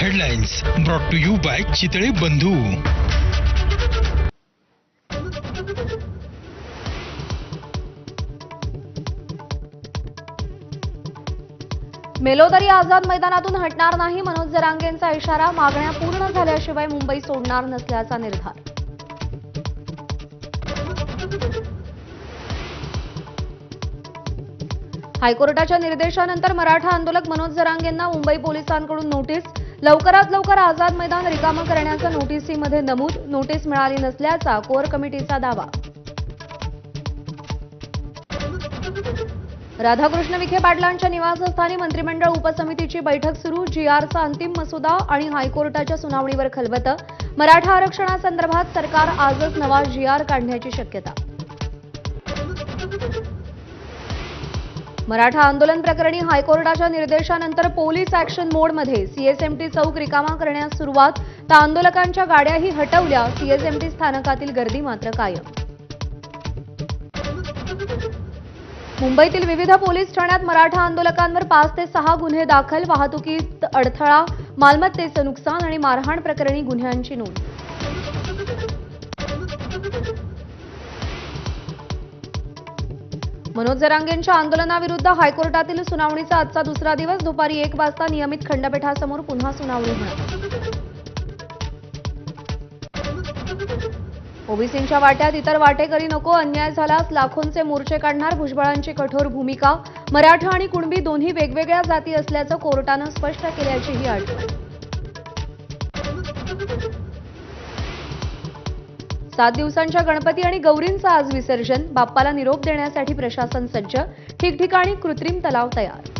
Headlines brought to you by Chitale Bandhu. मेलो तरी आझाद मैदानातून हटणार नाही. मनोज जरांगेंचा इशारा. मागण्या पूर्ण झाल्याशिवाय मुंबई सोडणार नसल्याचा निर्धार. हायकोर्टाच्या निर्देशानंतर मराठा आंदोलक मनोज जरांगेंना मुंबई पोलिसांकडून नोटीस. लवकरात लवकर आझाद मैदान रिकामं करण्याचं नोटीसीमध्ये नमूद. नोटीस मिळाली नसल्याचा कोर कमिटीचा दावा. राधाकृष्ण विखे पाटलांच्या निवासस्थानी मंत्रिमंडळ उपसमितीची बैठक सुरू. जीआरचा अंतिम मसुदा आणि हायकोर्टाच्या सुनावणीवर खलबतं. मराठा आरक्षणासंदर्भात सरकार आजच नवा जीआर काढण्याची शक्यता. मराठा आंदोलन प्रकरणी हायकोर्टाच्या निर्देशानंतर पोलीस ऍक्शन मोडमध्ये. सीएसएमटी चौक रिकामा करण्यास सुरुवात. तर आंदोलकांच्या गाड्याही हटवल्या. सीएसएमटी स्थानकातील गर्दी मात्र कायम. मुंबईतील विविध पोलीस ठाण्यात मराठा आंदोलकांवर 5 ते 6 गुन्हे दाखल. वाहतुकीत अडथळा, मालमत्तेचं नुकसान आणि मारहाण प्रकरणी गुन्ह्यांची नोंद. मनोज जरांगेंच्या आंदोलनाविरुद्ध हायकोर्टातील सुनावणीचा आजचा दुसरा दिवस. दुपारी 1 वाजता नियमित खंडपीठासमोर पुन्हा सुनावणी होणार. ओबीसींच्या वाट्यात इतर वाटेकरी नको. अन्याय झाल्यास लाखोंचे मोर्चे काढणार. भुजबळांची कठोर भूमिका. मराठा आणि कुणबी दोन्ही वेगवेगळ्या जाती असल्याचं कोर्टानं स्पष्ट केल्याचीही आठवण. 7 दिवसांच्या गणपती आणि गौरींचं आज विसर्जन. बाप्पाला निरोप देण्यासाठी प्रशासन सज्ज. ठिकठिकाणी कृत्रिम तलाव तयार.